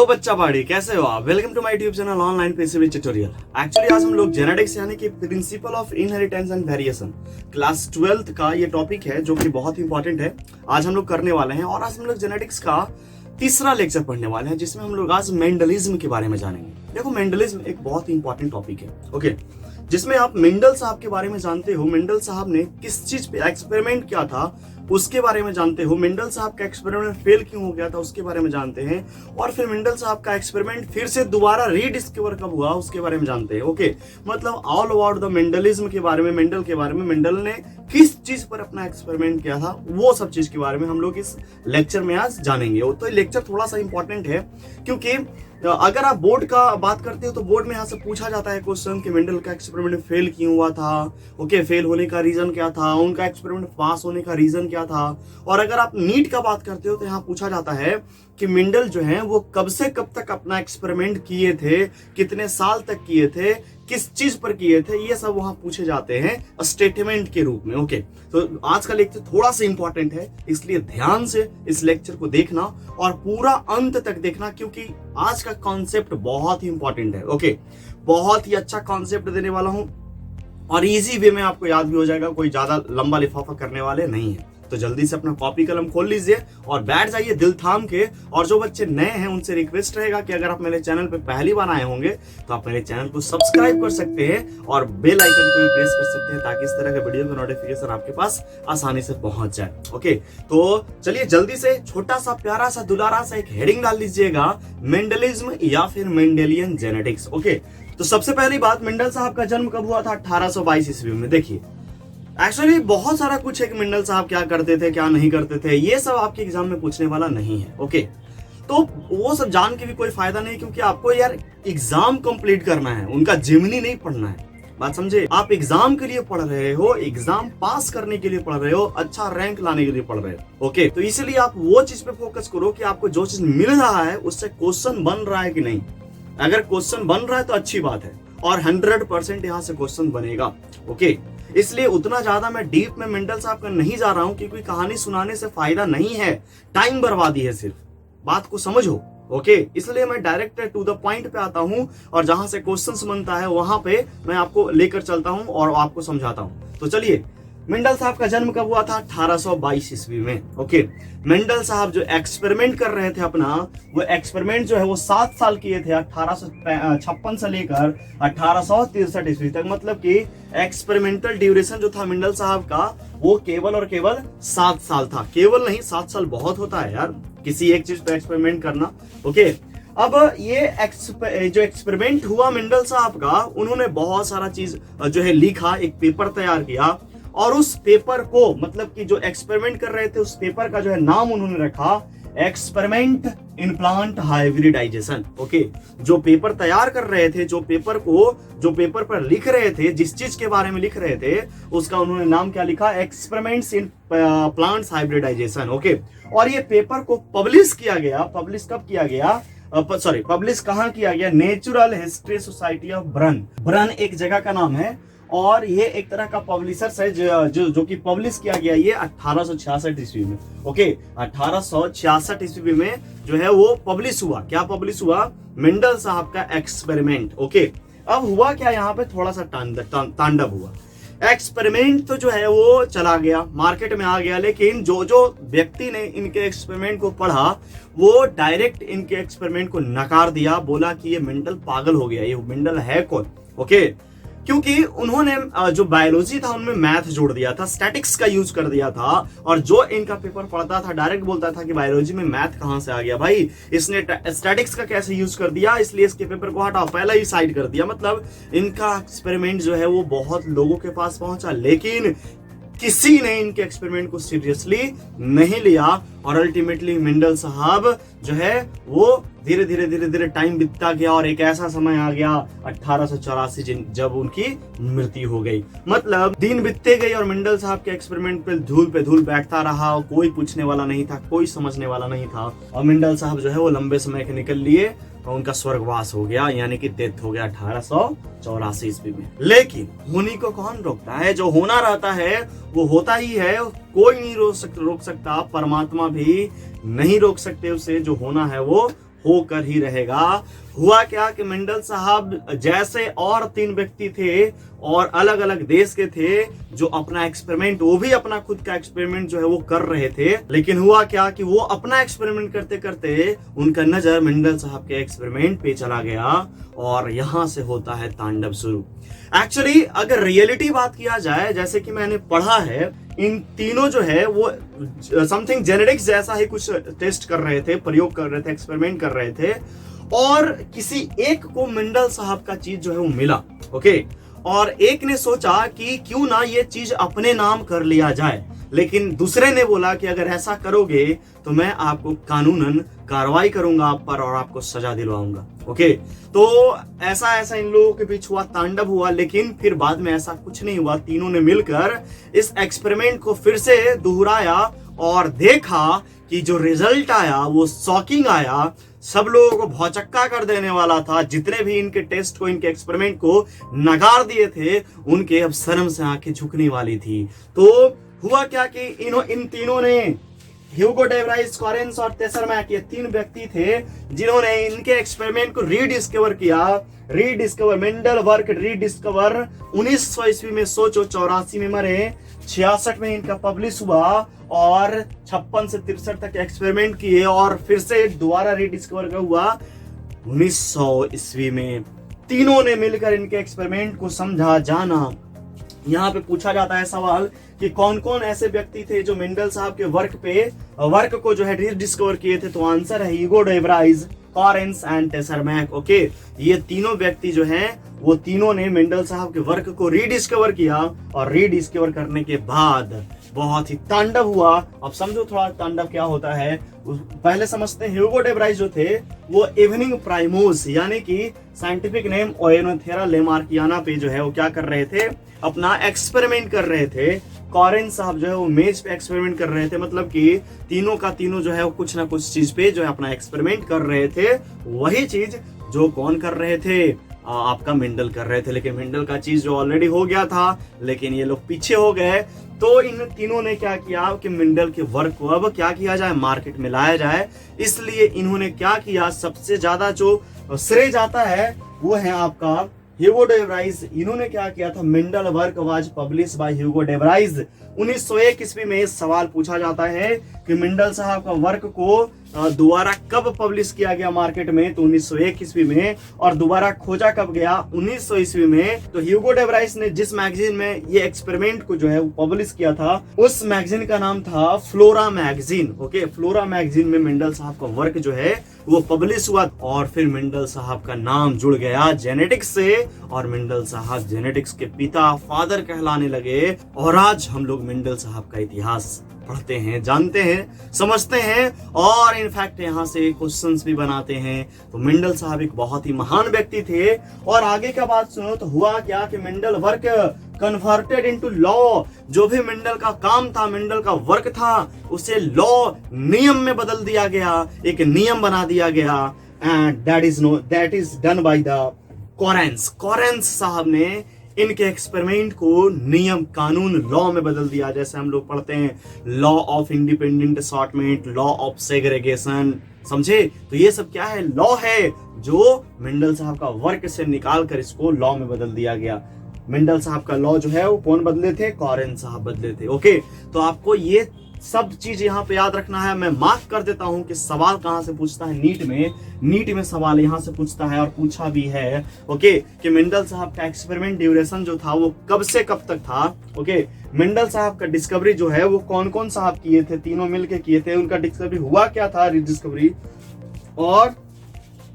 Hello बच्चा बाड़ी, कैसे हो आप? Welcome to my YouTube channel online PCB tutorial. Actually आज हम लोग जेनेटिक्स यानी कि principle of inheritance and variation class 12th का ये टॉपिक है जो कि बहुत इंपॉर्टेंट है। आज हम लोग करने वाले हैं और आज हम लोग जेनेटिक्स का तीसरा लेक्चर पढ़ने वाले हैं जिसमें हम लोग आज मेंडलिज्म के बारे में जानेंगे। देखो, मेंडलिज्म एक बहुत ही इंपॉर्टेंट टॉपिक है, ओके, जिसमें आप मेंडल साहब के बारे में जानते हो। मेंडल साहब ने किस चीज पे एक्सपेरिमेंट किया था उसके बारे में जानते हो। मेंडल साहब का एक्सपेरिमेंट फेल क्यों हो गया था उसके बारे में जानते हैं। और फिर मेंडल साहब का एक्सपेरिमेंट फिर से दोबारा रीडिस्कवर कब हुआ उसके बारे में जानते हैं। ओके, मतलब ऑल अबाउट द मेंडलिज्म के बारे में, मेंडल के बारे में, मेंडल ने किस चीज पर अपना एक्सपेरिमेंट किया था, वो सब चीज के बारे में हम लोग इस लेक्चर में आज जानेंगे। तो ये लेक्चर थोड़ा सा इंपॉर्टेंट है क्योंकि अगर आप बोर्ड का बात करते हो तो बोर्ड में यहाँ से पूछा जाता है क्वेश्चन कि मेंडल का एक्सपेरिमेंट फेल क्यों हुआ था। ओके, फेल होने का रीजन क्या था, उनका एक्सपेरिमेंट पास होने का रीजन क्या था। और अगर आप नीट का बात करते हो तो यहाँ पूछा जाता है कि मेंडल जो है वो कब से कब तक अपना एक्सपेरिमेंट किए थे, कितने साल तक किए थे, किस चीज पर किए थे, ये सब वहां पूछे जाते हैं स्टेटमेंट के रूप में। ओके, तो आज का लेक्चर थोड़ा सा इंपॉर्टेंट है, इसलिए ध्यान से इस लेक्चर को देखना और पूरा अंत तक देखना क्योंकि आज का कॉन्सेप्ट बहुत ही इंपॉर्टेंट है। ओके, बहुत ही अच्छा कॉन्सेप्ट देने वाला हूं और इजी वे में आपको याद भी हो जाएगा, कोई ज्यादा लंबा लिफाफा करने वाले नहीं है। तो जल्दी से अपना कॉपी कलम खोल लीजिए और बैठ जाइए दिल थाम के। और जो बच्चे नए हैं उनसे रिक्वेस्ट रहेगा कि अगर आप मेरे चैनल पे पहली बार आए होंगे तो आप मेरे चैनल को सब्सक्राइब कर सकते हैं और बेल आइकन को भी प्रेस कर सकते हैं ताकि इस तरह के वीडियो का नोटिफिकेशन आपके पास आसानी से पहुंच जाए। ओके, तो चलिए जल्दी से छोटा सा प्यारा सा दुलारा सा एक हेडिंग डाल लीजिएगा, मेंडलिज्म या फिर मेंडेलियन जेनेटिक्स। ओके, तो सबसे पहली बात, मेंडल साहब का जन्म कब हुआ था? 1822 ईस्वी में। देखिए, एक्चुअली बहुत सारा कुछ है कि मेंडल साहब क्या करते थे, क्या नहीं करते थे, ये सब आपके एग्जाम में पूछने वाला नहीं है। ओके, तो वो सब जान के भी कोई फायदा नहीं क्योंकि आपको यार एग्जाम कंप्लीट करना है, उनका जिमनी नहीं पढ़ना है। बात समझे? आप एग्जाम के लिए पढ़ रहे हो, एग्जाम पास करने के लिए पढ़ रहे हो, अच्छा रैंक लाने के लिए पढ़ रहे हो। ओके, तो इसलिए आप वो चीज पे फोकस करो कि आपको जो चीज मिल रहा है उससे क्वेश्चन बन रहा है कि नहीं। अगर क्वेश्चन बन रहा है तो अच्छी बात है और 100% यहाँ से क्वेश्चन बनेगा। ओके, इसलिए उतना ज्यादा मैं डीप में मेंडल साहब का नहीं जा रहा हूं क्योंकि कहानी सुनाने से फायदा नहीं है, टाइम बर्बादी है, सिर्फ बात को समझो। ओके, इसलिए मैं डायरेक्ट टू द पॉइंट पे आता हूं और जहां से क्वेश्चंस बनता है वहां पे मैं आपको लेकर चलता हूं और आपको समझाता हूं। तो चलिए, मेंडल साहब का जन्म कब हुआ था? 1822 ईस्वी में। ओके, मेंडल साहब जो एक्सपेरिमेंट कर रहे थे अपना, वो एक्सपेरिमेंट जो है वो 7 साल किए थे, 1856 से लेकर 1863 ईस्वी तक। मतलब कि एक्सपेरिमेंटल ड्यूरेशन जो था मेंडल साहब का वो केवल और केवल 7 साल था। केवल नहीं, 7 साल बहुत होता है यार किसी एक चीज पे एक्सपेरिमेंट करना। ओके, अब ये जो एक्सपेरिमेंट हुआ मेंडल साहब का, उन्होंने बहुत सारा चीज जो है लिखा, एक पेपर तैयार किया और उस पेपर को, मतलब कि जो एक्सपेरिमेंट कर रहे थे उस पेपर का जो है नाम उन्होंने रखा experiment in plant hybridization. Okay, जो पेपर तैयार कर रहे थे, जो पेपर पर लिख रहे थे, जिस चीज के बारे में लिख रहे थे उसका उन्होंने नाम क्या लिखा? Experiments in plants hybridization. Okay, और ये पेपर को पब्लिश किया गया। पब्लिश कब किया गया? पब्लिश कहाँ किया गया? Natural history society of Brunn. Brunn एक जगह का नाम है और ये एक तरह का पब्लिशर्स है जो कि पब्लिश किया गया ये 1866 ईस्वी में। ओके, 1866 ईस्वी में जो है वो पब्लिश हुआ। क्या पब्लिश हुआ? मेंडल साहब का एक्सपेरिमेंट। ओके, अब हुआ क्या यहाँ पे? थोड़ा सा तांडव हुआ। एक्सपेरिमेंट तो जो है वो चला गया, मार्केट में आ गया, लेकिन जो व्यक्ति ने इनके एक्सपेरिमेंट को पढ़ा वो डायरेक्ट इनके एक्सपेरिमेंट को नकार दिया, बोला कि ये मेंडल पागल हो गया, ये मेंडल है कौन? ओके, क्योंकि उन्होंने जो बायोलॉजी था उनमें मैथ जोड़ दिया था, स्टैटिक्स का यूज कर दिया था। और जो इनका पेपर पढ़ता था डायरेक्ट बोलता था कि बायोलॉजी में मैथ कहां से आ गया भाई, इसने स्टैटिक्स का कैसे यूज कर दिया, इसलिए इसके पेपर को हटाओ, पहला ही साइड कर दिया। मतलब इनका एक्सपेरिमेंट जो है वो बहुत लोगों के पास पहुंचा लेकिन किसी ने इनके एक्सपेरिमेंट को सीरियसली नहीं लिया और अल्टीमेटली मेंडल साहब जो है वो धीरे धीरे टाइम बीतता गया और एक ऐसा समय आ गया 1884 जब उनकी मृत्यु हो गई। मतलब दिन बीतते गए और मेंडल साहब के एक्सपेरिमेंट पे धूल बैठता रहा, कोई पूछने वाला नहीं था, कोई समझने वाला नहीं था और मेंडल साहब जो है वो लंबे समय के निकल लिए और उनका स्वर्गवास हो गया, यानी कि डेथ हो गया 1884 ईस्वी में। लेकिन होने को कौन रोकता है? जो होना रहता है वो होता ही है, कोई नहीं रोक सकता, परमात्मा भी नहीं रोक सकते उसे। जो होना है वो होकर ही रहेगा। हुआ क्या कि मेंडल साहब जैसे और 3 व्यक्ति थे और अलग अलग देश के थे जो अपना एक्सपेरिमेंट, वो भी अपना खुद का एक्सपेरिमेंट जो है वो कर रहे थे, लेकिन हुआ क्या कि वो अपना एक्सपेरिमेंट करते करते उनका नजर मेंडल साहब के एक्सपेरिमेंट पे चला गया और यहां से होता है तांडव शुरू। एक्चुअली अगर रियलिटी बात किया जाए, जैसे कि मैंने पढ़ा है, इन तीनों जो है वो समथिंग जेनेटिक्स जैसा ही कुछ टेस्ट कर रहे थे, प्रयोग कर रहे थे, एक्सपेरिमेंट कर रहे थे, और किसी एक को मेंडल साहब का चीज जो है वो मिला। ओके, और एक ने सोचा कि क्यों ना ये चीज अपने नाम कर लिया जाए, लेकिन दूसरे ने बोला कि अगर ऐसा करोगे तो मैं आपको कानूनन कार्रवाई करूंगा आप पर और आपको सजा दिलवाऊंगा। ओके, तो ऐसा इन लोगों के बीच हुआ, तांडव हुआ, लेकिन फिर बाद में ऐसा कुछ नहीं हुआ। तीनों ने मिलकर इस एक्सपेरिमेंट को फिर से दोहराया और देखा कि जो रिजल्ट आया वो शॉकिंग आया, सब लोगों को भौचक्का कर देने वाला था। जितने भी इनके टेस्ट को, इनके एक्सपेरिमेंट को नकार दिए थे, उनके अब शर्म से आंखें झुकने वाली थी। तो हुआ क्या कि इन तीनों ने, ह्यूगो डे व्राइज, कॉरेंस और टेसरमैक, ये 3 व्यक्ति थे जिन्होंने इनके एक्सपेरिमेंट को रीडिस्कवर किया। मेंडल वर्क रीडिस्कवर 1900 ईस्वी में, सोचो 84 में मरे, 66 में इनका पब्लिश हुआ और 56 से 63 तक एक्सपेरिमेंट किए और फिर से दोबारा रीडिस्कवर का हुआ 1900 ईस्वी में। तीनों ने मिलकर इनके एक्सपेरिमेंट को समझा, जाना। यहाँ पे पूछा जाता है सवाल कि कौन कौन ऐसे व्यक्ति थे जो मेंडल साहब के वर्क को जो है रीडिस्कवर किए थे, तो आंसर है Hugo de Vries, Correns and Tschermak. Okay, ये तीनों व्यक्ति जो हैं वो तीनों ने मेंडल साहब के वर्क को रीडिस्कवर किया और रीडिस्कवर करने के बाद बहुत ही तांडव हुआ। अब समझो थोड़ा तांडव क्या होता है, पहले समझते हैं। ह्यूगो डे व्राइज जो थे वो इवनिंग प्राइमोस, यानी कि साइंटिफिक नेम ओएनोथेरा लेमार्कियाना पे जो है वो क्या कर रहे थे, अपना एक्सपेरिमेंट कर रहे थे। कॉरेंस साहब जो है वो मेज पे एक्सपेरिमेंट कर रहे थे, मतलब कि तीनों का तीनों जो है वो कुछ ना कुछ चीज पे जो है अपना एक्सपेरिमेंट कर रहे थे। वही चीज जो कौन कर रहे थे, आपका मेंडल कर रहे थे, लेकिन मेंडल का चीज जो ऑलरेडी हो गया था, लेकिन ये लोग पीछे हो गए। तो इन तीनों ने क्या किया कि मेंडल के वर्क को अब क्या किया जाए, मार्केट में लाया जाए। इसलिए इन्होंने क्या किया, सबसे ज्यादा जो श्रेय जाता है वो है आपका ह्यूगो डे व्राइज। इन्होंने क्या किया था, Mendel work was publish by Hugo de Vries. 1901 ईस्वी में सवाल पूछा जाता है कि मेंडल साहब का वर्क को दोबारा कब पब्लिश किया गया मार्केट में, तो 1901 ईस्वी में, और दोबारा खोजा कब गया, 1900 ईस्वी में। तो ह्यूगो डे व्राइज ने जिस मैगजीन में ये एक्सपेरिमेंट को जो है वो पब्लिश किया था, उस मैगजीन का नाम था flora magazine. Okay, flora magazine में मेंडल साहब का वर्क जो है वो पब्लिश हुआ और फिर मेंडल साहब का नाम जुड़ गया जेनेटिक्स से और मेंडल साहब जेनेटिक्स के पिता, फादर कहलाने लगे। और आज हम लोग मेंडल साहब का इतिहास पढ़ते हैं, जानते हैं, समझते हैं और इनफैक्ट यहाँ से क्वेश्चंस भी बनाते हैं। तो मेंडल साहब एक बहुत ही महान व्यक्ति थे। और आगे का बात सुनो तो हुआ क्या कि Mendel work converted into law. जो भी मेंडल का काम था, मेंडल का वर्क था, उसे लॉ, नियम में बदल दिया गया, एक नियम बना दिया गया। And that is done by the Correns साहब ने इनके एक्सपेरिमेंट को नियम, कानून, लॉ में बदल दिया। जैसे हम लोग पढ़ते हैं law of independent assortment, law of segregation, समझे। तो ये सब क्या है, लॉ है जो मेंडल साहब का वर्क से निकाल कर इसको लॉ में बदल दिया गया। मेंडल साहब का लॉ जो है वो कौन बदले थे, कॉरेंस साहब बदले थे। ओके, तो आपको ये सब चीज यहाँ पे याद रखना है। मैं मार्क कर देता हूं कि सवाल कहां से पूछता है, नीट में सवाल यहां से पूछता है और पूछा भी है। ओके, कि मेंडल साहब का एक्सपेरिमेंट ड्यूरेशन जो था वो कब से कब तक था। ओके, मेंडल साहब का डिस्कवरी जो है वो कौन कौन साहब किए थे, तीनों मिलके किए थे। उनका डिस्कवरी हुआ क्या था, डिस्कवरी, और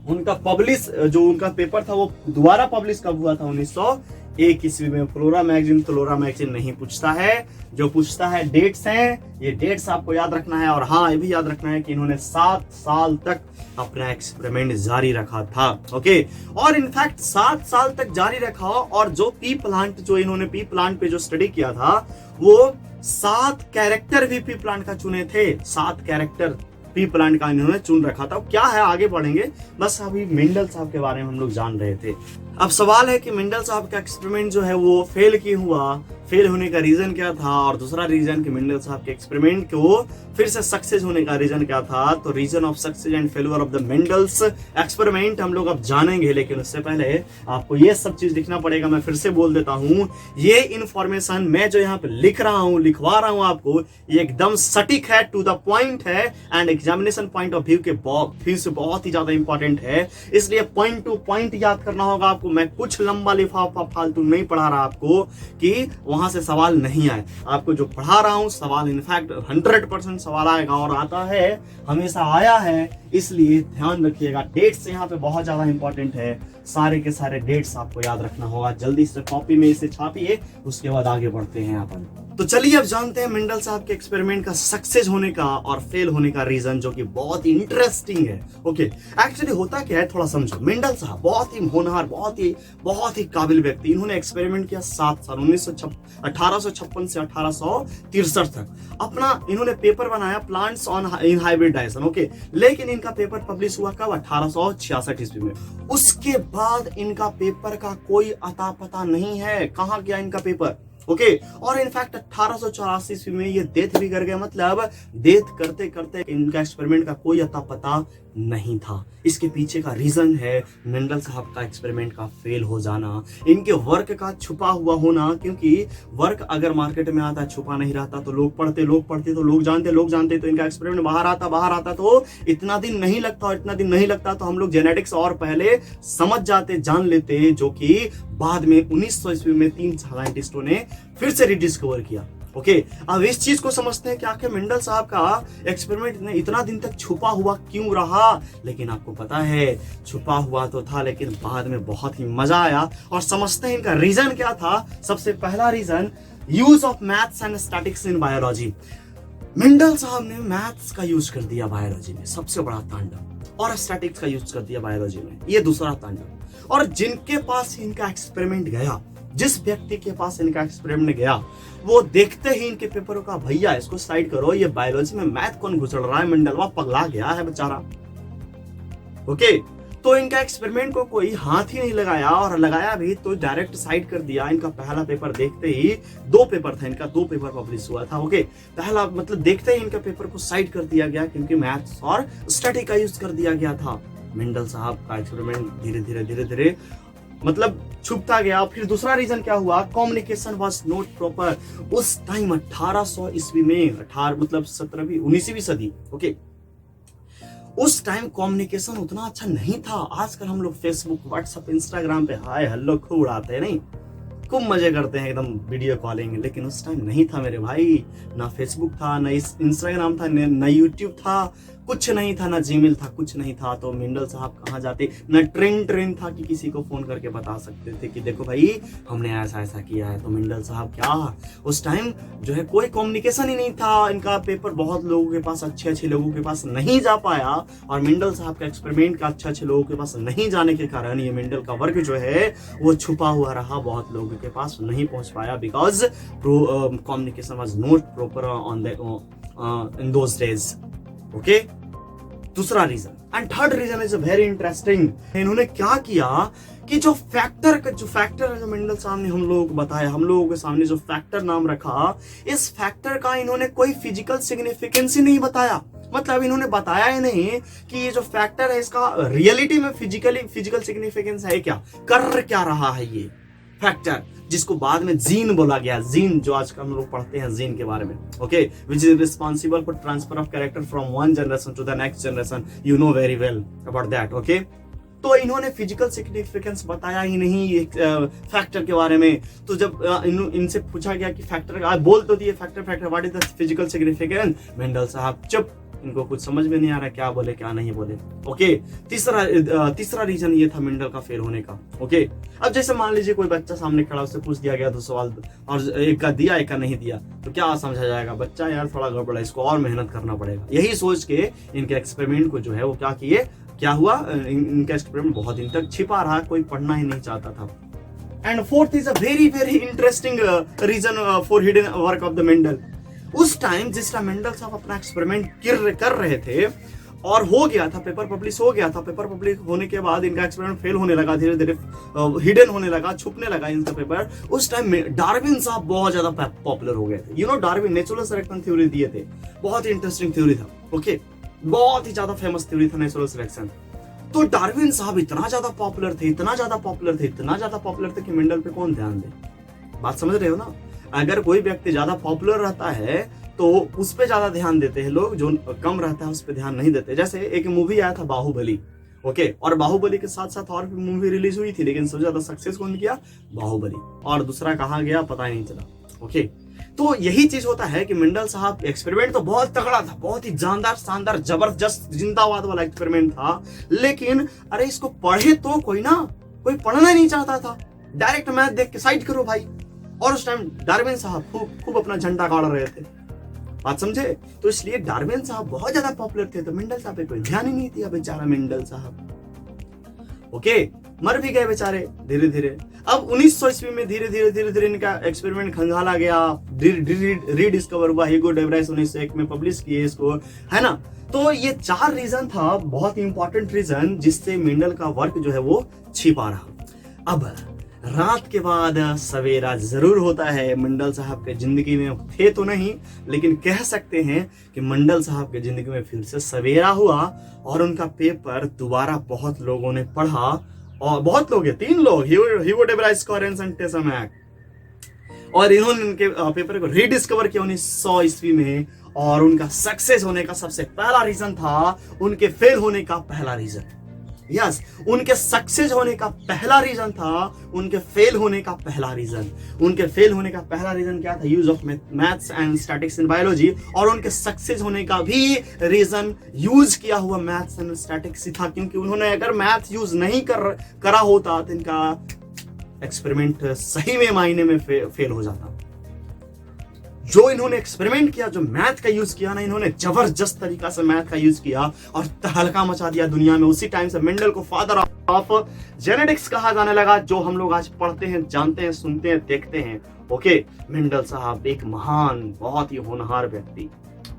उनका पब्लिश, जो उनका पेपर था वो दोबारा पब्लिश कब हुआ था, 1901 ईस्वी में। फ्लोरा मैगजीन नहीं पूछता है, जो पूछता है डेट्स हैं। ये डेट्स आपको याद रखना है। और हाँ, ये भी याद रखना है कि इन्होंने 7 साल तक अपना एक्सपेरिमेंट जारी रखा था। ओके, और इनफैक्ट 7 साल तक जारी रखा। और जो इन्होंने पी प्लांट पे जो स्टडी किया था, वो 7 कैरेक्टर भी पी प्लांट का चुने थे। 7 कैरेक्टर पी प्लांट का इन्होंने चुन रखा था। क्या है आगे बढ़ेंगे, बस अभी मेंडल साहब के बारे में हम लोग जान रहे थे। अब सवाल है कि मेंडल साहब का एक्सपेरिमेंट जो है वो फेल क्यों हुआ, फेल होने का रीजन क्या था, और दूसरा रीजन कि मेंडल साहब के एक्सपेरिमेंट को फिर से सक्सेस होने का रीजन क्या था। तो reason of success and failure of the Mendel's experiment हम लोग अब जानेंगे, लेकिन उससे पहले आपको ये सब चीज लिखना पड़ेगा। मैं फिर से बोल देता हूं, ये इंफॉर्मेशन मैं जो यहाँ पे लिख रहा हूं, लिखवा रहा हूं आपको, ये एकदम सटीक है, टू द पॉइंट है, and examination point of view के व्यू से बहुत ही ज्यादा इंपॉर्टेंट है। इसलिए पॉइंट टू पॉइंट याद करना होगा आपको। मैं कुछ लंबा लिफाफा फालतू नहीं पढ़ा रहा आपको कि वहां से सवाल नहीं आए। आपको जो पढ़ा रहा हूं सवाल इनफैक्ट 100% सवाल आएगा, और आता है, हमेशा आया है, इसलिए ध्यान रखिएगा। डेट्स यहाँ पे बहुत ज्यादा इंपॉर्टेंट है, सारे के सारे डेट्स आपको याद रखना होगा। जल्दी से कॉपी में इसे छापिए, उसके बाद आगे बढ़ते हैं अपन। तो चलिए अब जानते हैं मेंडल साहब के एक्सपेरिमेंट का सक्सेस होने का और फेल होने का रीजन, जो कि बहुत ही इंटरेस्टिंग है। ओके, एक्चुअली होता क्या है थोड़ा समझो। मेंडल साहब बहुत ही होनहार, बहुत ही काबिल व्यक्ति। इन्होंने एक्सपेरिमेंट किया 7 साल, 1856 से 1863 तक। अपना इन्होंने पेपर बनाया plants on in hybridization. Okay, लेकिन इनका पेपर पब्लिश हुआ कब, 1866 ईस्वी में। उसके बाद इनका पेपर का कोई अता पता नहीं है, कहां गया इनका पेपर। ओके, और इनफैक्ट 1884 ईस्वी में ये डेथ भी कर गया। मतलब डेथ करते करते इनका एक्सपेरिमेंट का कोई अता पता नहीं था। इसके पीछे का रीजन है मेंडल साहब का एक्सपेरिमेंट का फेल हो जाना, इनके वर्क का छुपा हुआ होना। क्योंकि वर्क अगर मार्केट में आता, छुपा नहीं रहता, तो लोग पढ़ते तो लोग जानते तो इनका एक्सपेरिमेंट बाहर आता तो इतना दिन नहीं लगता तो हम लोग जेनेटिक्स और पहले समझ जाते, जान लेते, जो कि बाद में 1900 ईस्वी में 3 साइंटिस्टों ने फिर से रिडिस्कवर किया। ओके, अब इस चीज को समझते हैं कि आखिर मेंडल साहब का एक्सपेरिमेंट इतना दिन तक छुपा हुआ क्यों रहा। लेकिन आपको पता है, छुपा हुआ तो था, लेकिन बाद में बहुत ही मजा आया। और समझते हैं इनका रीजन क्या था। सबसे पहला reason, use of maths and statics in biology. Mendel साहब ने मैथ्स का यूज कर दिया बायोलॉजी में, सबसे बड़ा तांडव, और स्टैटिक्स का यूज कर दिया बायोलॉजी में, ये दूसरा तांडव। और जिनके पास इनका एक्सपेरिमेंट गया, जिस व्यक्ति के पास इनका एक्सपेरिमेंट गया, वो देखते ही इनके पेपरों का, भैया इसको साइड करो, ये बायोलॉजी में मैथ कौन घुसड़ रहा है, मंडलवा पगला गया है बेचारा। ओके, तो इनका एक्सपेरिमेंट को कोई हाथ ही नहीं लगाया, और लगाया भी तो डायरेक्ट साइड कर दिया। इनका पहला पेपर देखते ही, 2 पेपर था इनका, 2 पेपर पब्लिश हुआ था। ओके, पहला मतलब देखते ही इनका पेपर को साइड कर दिया गया, क्योंकि मैथ्स और स्टडी का यूज कर दिया गया था। मेंडल साहब का एक्सपेरिमेंट धीरे धीरे मतलब छुपता गया। फिर दूसरा रीजन क्या हुआ, कम्युनिकेशन वाज नॉट प्रॉपर। उस टाइम 1800 ईस्वी में, 19वीं सदी, ओके, उस टाइम कम्युनिकेशन उतना अच्छा नहीं था। आजकल हम लोग फेसबुक, व्हाट्सएप, इंस्टाग्राम पे हाय हेलो खूब उड़ाते हैं, नहीं खूब मजे करते हैं, एकदम वीडियो कॉलिंग। लेकिन उस टाइम नहीं था मेरे भाई, ना फेसबुक था, ना इंस्टाग्राम था, ना यूट्यूब था, कुछ नहीं था, ना जीमेल था, कुछ नहीं था। तो मेंडल साहब कहाँ जाते, ना ट्रेन था कि किसी को फोन करके बता सकते थे कि देखो भाई हमने ऐसा किया है। तो मेंडल साहब क्या, उस टाइम जो है कोई कम्युनिकेशन ही नहीं था। इनका पेपर बहुत लोगों के पास, अच्छे लोगों के पास नहीं जा पाया, और मेंडल साहब का एक्सपेरिमेंट का अच्छे लोगों के पास नहीं जाने के कारण ये मेंडल का वर्क जो है वो छुपा हुआ रहा, बहुत लोगों के पास नहीं पहुंच पाया, because communication was not proper on in those days. Okay, दूसरा reason. And third reason is very interesting. इन्होंने क्या किया कि जो फैक्टर है, जो मेंडल साहब ने हम लोगों को बताया, हम लोगों के सामने जो फैक्टर नाम रखा, इस फैक्टर का इन्होंने कोई फिजिकल सिग्निफिकेंस ही नहीं बताया। मतलब इन्होंने बताया ही नहीं कि ये जो फैक्टर है इसका रियलिटी में फिजिकल सिग्निफिकेंस है क्या, कर क्या रहा है ये फैक्टर, जिसको बाद में जीन बोला गया। जीन जो आजकल हम लोग पढ़ते हैं जीन के बारे में, okay, which is responsible for transfer of character from one generation to the next generation. You know very well about that. Okay, तो इन्होंने फिजिकल सिग्निफिकेंस बताया ही नहीं एक फैक्टर के बारे में। तो जब इनसे पूछा गया कि फैक्टर, बोल तो दिए factor what is the physical significance, Mendel साहब चुप, इनको कुछ समझ में नहीं आ रहा क्या बोले क्या नहीं बोले। ओके, तीसरा रीजन ये था मेंडल का फेल होने का। ओके, अब जैसे मान लीजिए कोई बच्चा सामने खड़ा, उससे पूछ दिया गया 2 सवाल, और एक का दिया एक का नहीं दिया, तो क्या समझा जाएगा, बच्चा यार थोड़ा गड़बड़ है, इसको और मेहनत करना पड़ेगा। यही सोच के इनके एक्सपेरिमेंट को जो है वो क्या किए, क्या हुआ, इनका एक्सपेरिमेंट बहुत दिन तक छिपा रहा, कोई पढ़ना ही नहीं चाहता था। And fourth is a very interesting reason for hidden work of the Mendel. उस टाइम जिस टाइम मेंडल साहब अपना एक्सपेरिमेंट कर रहे थे और हो गया था, पेपर पब्लिश हो गया था, पेपर पब्लिश होने के बाद इनका एक्सपेरिमेंट फेल होने लगा, धीरे धीरे हिडन होने लगा, छुपने लगा इनका पेपर। उस टाइम में डार्विन साहब बहुत ज्यादा पॉपुलर हो गए थे। डार्विन नेचुरल सिलेक्शन थ्योरी दिए थे, बहुत ही इंटरेस्टिंग थ्योरी था। ओके, बहुत ही ज्यादा फेमस थ्योरी था नेचुरल सिलेक्शन। तो डार्विन साहब इतना ज्यादा पॉपुलर थे, इतना ज्यादा पॉपुलर थे, इतना ज्यादा पॉपुलर थे कि मेंडल पे कौन ध्यान दे। बात समझ रहे हो ना? अगर कोई व्यक्ति ज्यादा पॉपुलर रहता है तो उस पे ज्यादा ध्यान देते हैं लोग, जो कम रहता है उस पे ध्यान नहीं देते। जैसे एक मूवी आया था बाहुबली, ओके, और बाहुबली के साथ साथ और भी मूवी रिलीज हुई थी, लेकिन सबसे ज्यादा सक्सेस कौन किया? बाहुबली। और दूसरा कहाँ गया पता ही नहीं चला। ओके, तो यही चीज होता है कि मेंडल साहब एक्सपेरिमेंट तो बहुत तगड़ा था, बहुत ही जानदार, शानदार, जबरदस्त, जिंदाबाद वाला एक्सपेरिमेंट था, लेकिन अरे इसको पढ़े तो कोई पढ़ना नहीं चाहता था। डायरेक्ट मैथ देख के साइड करो भाई। और उस टाइम डार्विन साहब खूब अपना झंडा गाड़ रहे थे। बात समझे? तो इसलिए डार्विन साहब बहुत ज्यादा पॉपुलर थे, तो मेंडल साहब पे कोई ध्यान ही नहीं दिया बेचारा मेंडल साहब। ओके, मर भी गए बेचारे धीरे धीरे। अब 1900 ईस्वी में धीरे धीरे इनका एक्सपेरिमेंट खंगाला गया, रीडिस्कवर हुआ, ह्यूगो डेब्राइस 1901 में पब्लिश किए इसको, है ना? तो ये 4 रीजन था, बहुत ही इंपॉर्टेंट रीजन, जिससे मेंडल का वर्क जो है वो छिपा रहा। अब रात के बाद सवेरा जरूर होता है। मेंडल साहब के जिंदगी में थे तो नहीं, लेकिन कह सकते हैं कि मेंडल साहब के जिंदगी में फिर से सवेरा हुआ और उनका पेपर दोबारा बहुत लोगों ने पढ़ा। और बहुत लोग, 3 लोग, ह्यूगो डेब्राइस, कोरेंस एंड टेसमैक, और इन्होंने उनके पेपर को रीडिस्कवर किया 1900 ईस्वी में। और उनका सक्सेस होने का सबसे पहला रीजन था उनके फेल होने का पहला रीजन। यस, उनके सक्सेस होने का पहला रीजन था उनके फेल होने का पहला रीजन। उनके फेल होने का पहला रीजन क्या था? Use of maths and statics in biology. और उनके सक्सेस होने का भी रीजन यूज किया हुआ मैथ्स एंड स्टैटिक्स ही था, क्योंकि उन्होंने अगर मैथ यूज नहीं करा होता तो इनका एक्सपेरिमेंट सही में मायने में फेल हो जाता। जो इन्होंने एक्सपेरिमेंट किया, जो मैथ का यूज किया ना, इन्होंने जबरदस्त तरीका से मैथ का यूज किया और तहलका मचा दिया दुनिया में। उसी टाइम से मेंडल को फादर ऑफ जेनेटिक्स कहा जाने लगा, जो हम लोग आज पढ़ते हैं, जानते हैं, सुनते हैं, देखते हैं। ओके, मेंडल साहब एक महान, बहुत ही होनहार व्यक्ति।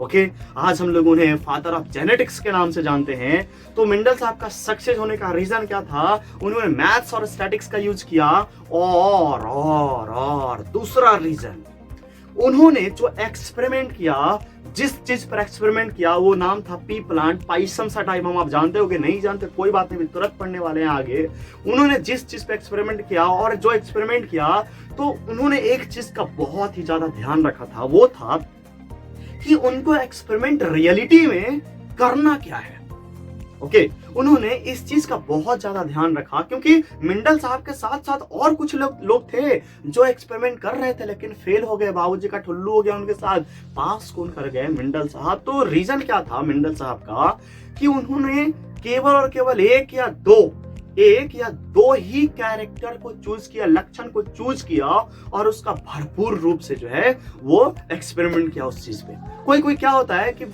ओके, आज हम लोग उन्हें फादर ऑफ जेनेटिक्स के नाम से जानते हैं। तो मेंडल साहब का सक्सेस होने का रीजन क्या था? उन्होंने मैथ्स और स्टैटिक्स का यूज किया। और दूसरा रीजन, उन्होंने जो एक्सपेरिमेंट किया, जिस चीज पर एक्सपेरिमेंट किया, वो नाम था पी प्लांट, पाइसम सटाइवम। आप जानते हो कि नहीं जानते, कोई बात नहीं, तुरंत पढ़ने वाले हैं आगे। उन्होंने जिस चीज पर एक्सपेरिमेंट किया और जो एक्सपेरिमेंट किया, तो उन्होंने एक चीज का बहुत ही ज्यादा ध्यान रखा था, वो था कि उनको एक्सपेरिमेंट रियलिटी में करना क्या है। ओके, उन्होंने इस चीज का बहुत ज्यादा ध्यान रखा, क्योंकि मेंडल साहब के साथ साथ और कुछ लोग थे जो एक्सपेरिमेंट कर रहे थे लेकिन फेल हो गए, बाबूजी का ठुल्लू हो गया उनके साथ। पास कौन कर गए? मेंडल साहब। तो रीजन क्या था मेंडल साहब का? कि उन्होंने केवल और केवल एक या दो ही कैरेक्टर को चूज किया, लक्षण को चूज किया, और उसका भरपूर रूप से जो है वो एक्सपेरिमेंट किया उस चीज पे। कोई क्या होता है कि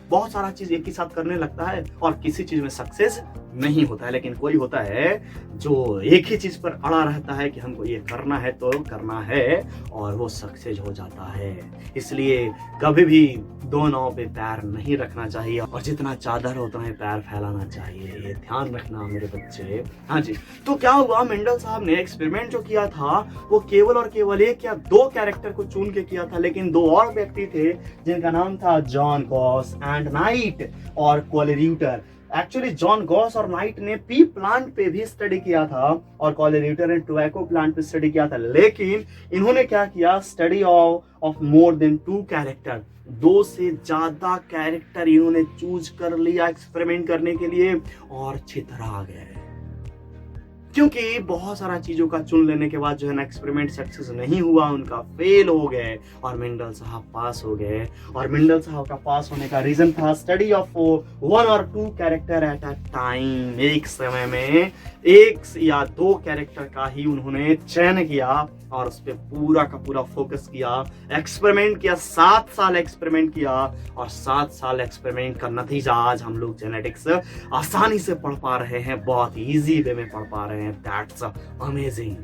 बहुत सारा चीज एक ही साथ करने लगता है और किसी चीज में सक्सेस नहीं होता है, लेकिन कोई होता है जो एक ही चीज पर अड़ा रहता है कि हमको ये करना है तो करना है, और वो सक्सेस हो जाता है। इसलिए कभी भी 2 नाव पे पैर नहीं रखना चाहिए, और जितना चादर उतना ही पैर फैलाना चाहिए, ये ध्यान रखना मेरे बच्चे। हाँ जी, तो क्या हुआ, मेंडल साहब ने एक्सपेरिमेंट जो किया था वो केवल और केवल 1 या 2 कैरेक्टर को चुन के किया था, लेकिन 2 और व्यक्ति थे जिनका नाम था जॉन गॉस एंड नाइट और कोलेरियूटर। एक्चुअली जॉन गॉस और नाइट ने पी प्लांट पे भी स्टडी किया था और कोलेरियूटर ने टोबैको प्लांट पे स्टडी किया था, लेकिन इन्होंने क्या किया? Study of more than 2 character, 2 से ज्यादा कैरेक्टर इन्होंने चूज कर लिया एक्सपेरिमेंट करने के लिए, और छितरा गए, क्योंकि बहुत सारा चीजों का चुन लेने के बाद जो है ना एक्सपेरिमेंट सक्सेस नहीं हुआ, उनका फेल हो गए और मेंडल साहब पास हो गए। और मेंडल साहब का पास होने का रीजन था स्टडी ऑफ 1 और 2 कैरेक्टर एट अ टाइम। एक समय में 1 या 2 कैरेक्टर का ही उन्होंने चयन किया और उस पर पूरा का पूरा फोकस किया, एक्सपेरिमेंट किया, 7 साल एक्सपेरिमेंट किया, और 7 साल एक्सपेरिमेंट का नतीजा आज हम लोग जेनेटिक्स आसानी से पढ़ पा रहे हैं, बहुत इजी वे में पढ़ पा रहे हैं। That's amazing.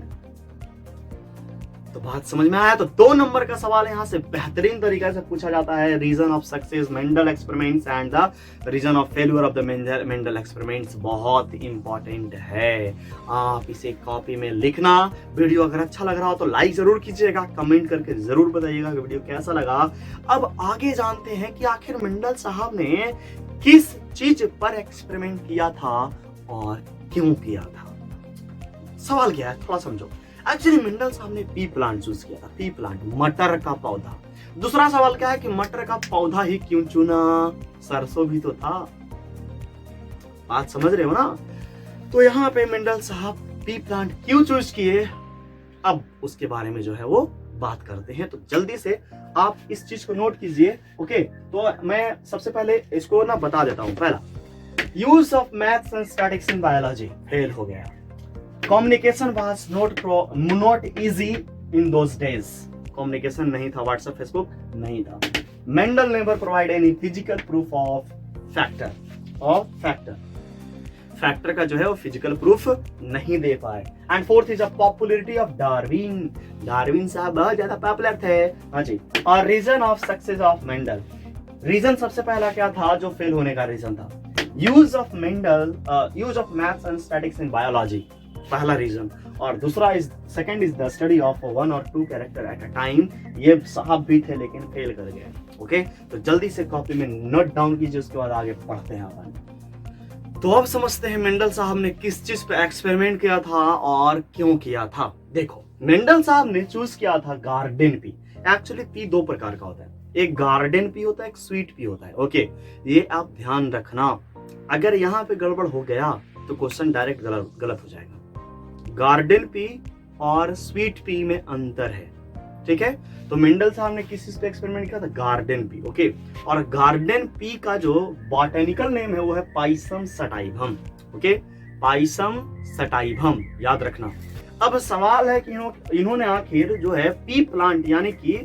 तो बात समझ में आया। तो 2 नंबर का सवाल यहाँ से बेहतरीन तरीके से पूछा जाता है, reason of success Mendel experiments and the reason of failure of the Mendel experiments. बहुत इंपॉर्टेंट है, आप इसे कॉपी में लिखना। वीडियो अगर अच्छा लग रहा हो तो लाइक जरूर कीजिएगा, कमेंट करके जरूर बताइएगा कि वीडियो कैसा लगा। अब आगे जानते हैं कि आखिर मेंडल साहब ने किस चीज पर एक्सपेरिमेंट किया था और क्यों किया था। सवाल क्या है थोड़ा समझो। एक्चुअली मेंडल साहब ने पी प्लांट चूज किया था, पी प्लांट मटर का पौधा। दूसरा सवाल क्या है कि मटर का पौधा ही क्यों चुना, सरसों भी तो था। बात समझ रहे हो ना। तो यहाँ पे मेंडल साहब पी प्लांट क्यों चूज किए, अब उसके बारे में जो है वो बात करते हैं। तो जल्दी से आप इस चीज को नोट कीजिए। ओके, तो मैं सबसे पहले इसको ना बता देता हूं। पहला, use of maths and statics in biology, fail हो गया। Communication was not easy in those days, communication नहीं था, व्हाट्सएप फेसबुक नहीं था। Mendel never provide any physical proof of factor का जो है वो फिजिकल प्रूफ नहीं दे पाए। And fourth is a popularity of Darwin साहब बहुत ज्यादा पॉपुलर थे। हाँ जी। और reason of success of Mendel, reason सबसे पहला क्या था जो फेल होने का रीजन था, use of maths and statics in biology, पहला रीजन। और दूसरा second is the study of 1 or 2 character at a time, ये साहब भी थे लेकिन फेल कर गए। ओके, तो जल्दी से कॉपी में नोट डाउन कीजिए, उसके बाद आगे पढ़ते हैं अपन। तो अब समझते हैं मेंडल साहब ने किस चीज पे एक्सपेरिमेंट किया था और क्यों किया था। देखो, मेंडल साहब ने चूज किया था गार्डन पी। एक्चुअली पी 2 प्रकार का होता है, एक गार्डन पी होता है, एक स्वीट पी होता है। ओके, ये आप ध्यान रखना, अगर यहाँ पे गड़बड़ हो गया तो क्वेश्चन डायरेक्ट गलत हो जाएगा। गार्डन पी और स्वीट पी में अंतर है, ठीक है। तो मेंडल साहब ने किस चीज पे एक्सपेरिमेंट किया था, गार्डन पी। ओके, और गार्डन पी का जो बॉटेनिकल नेम है वो है Pisum sativum. Okay, Pisum sativum याद रखना। अब सवाल है कि इन्होंने आखिर जो है पी प्लांट यानी कि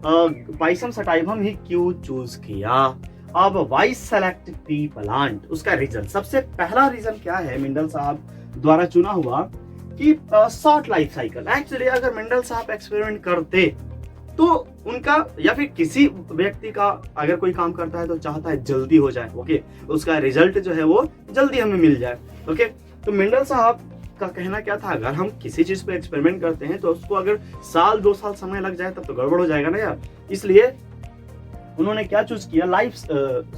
पाइसम सटाइवम ही क्यों चूज किया। अब वाई सेलेक्ट पी प्लांट, उसका रीजन, सबसे पहला रीजन क्या है मेंडल साहब द्वारा चुना हुआ कि शॉर्ट लाइफ साइकिल। एक्चुअली अगर मेंडल साहब एक्सपेरिमेंट करते तो उनका या फिर किसी व्यक्ति का अगर कोई काम करता है तो चाहता है जल्दी हो जाए। ओके, उसका रिजल्ट जो है वो जल्दी हमें मिल जाए। ओके, तो मेंडल साहब का कहना क्या था, अगर हम किसी चीज पे एक्सपेरिमेंट करते हैं तो उसको अगर 1-2 साल समय लग जाए तब तो गड़बड़ हो जाएगा ना यार। इसलिए उन्होंने क्या चूज किया,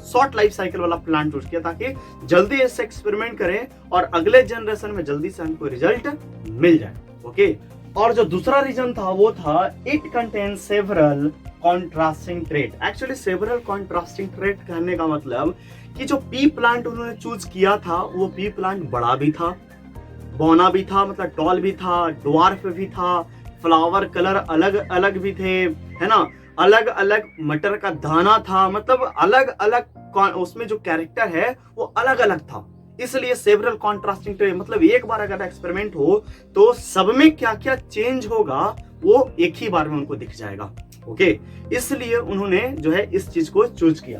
शॉर्ट लाइफ साइकिल वाला प्लान चूज किया ताकि जल्दी इससे एक्सपेरिमेंट करें और अगले जनरेशन में जल्दी से हमको रिजल्ट मिल जाए। ओके, और जो दूसरा रीजन था वो था it contain several contrasting trait. Actually several contrasting trait कहने का मतलब कि जो पी प्लांट उन्होंने चूज किया था वो पी प्लांट बड़ा भी था, बौना भी था, मतलब टॉल भी था, ड्वार्फ भी था, फ्लावर कलर अलग अलग भी थे, है ना, अलग अलग मटर का दाना था, मतलब अलग अलग उसमें जो कैरेक्टर है वो अलग अलग था। इसलिए सेवरल कॉन्ट्रास्टिंग ट्रेट मतलब एक बार अगर एक्सपेरिमेंट हो तो सब में क्या क्या चेंज होगा वो एक ही बार में उनको दिख जाएगा। ओके, इसलिए उन्होंने जो है इस चीज को चूज किया।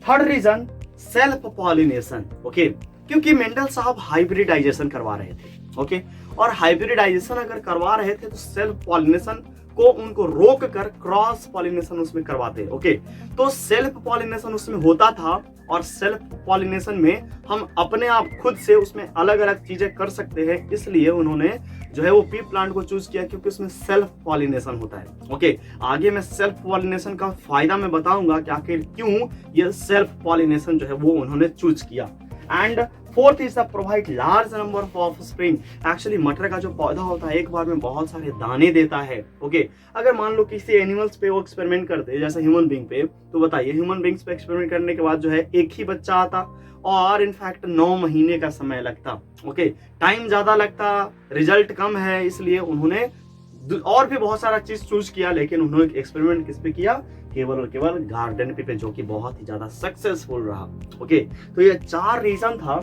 Third reason, self pollination. Okay, क्योंकि मेंडल साहब हाइब्रिडाइजेशन करवा रहे थे। ओके, और हाइब्रिडाइजेशन अगर करवा रहे थे तो सेल्फ पॉलिनेशन को उनको रोक कर क्रॉस पॉलिनेशन उसमें करवाते। ओके, तो सेल्फ पॉलिनेशन उसमें होता था और सेल्फ पॉलिनेशन में हम अपने आप खुद से उसमें अलग अलग चीजें कर सकते हैं। इसलिए उन्होंने जो है वो पी प्लांट को चूज किया क्योंकि उसमें सेल्फ पॉलिनेशन होता है। ओके, आगे मैं सेल्फ पॉलिनेशन का फायदा मैं बताऊंगा कि आखिर क्यों ये सेल्फ पॉलिनेशन जो है वो उन्होंने चूज किया। And fourth is the provide large number of offspring. Actually मटर का जो पौधा होता है एक बार में बहुत सारे दाने देता है। ओके, अगर मान लो किसी एनिमल्स पे वो एक्सपेरिमेंट करते हैं जैसे ह्यूमन बीइंग पे, तो बताइए ह्यूमन बीइंग्स पे एक्सपेरिमेंट करने के बाद जो है एक ही बच्चा आता और इनफैक्ट 9 महीने का समय लगता। ओके, टाइम ज्यादा लगता, रिजल्ट कम है, इसलिए उन्होंने और भी बहुत सारा चीज चूज किया, लेकिन उन्होंने एक्सपेरिमेंट किस पे किया, केवल और केवल गार्डन पे, जो कि बहुत ही ज्यादा सक्सेसफुल रहा। ओके, तो ये 4 रीजन था।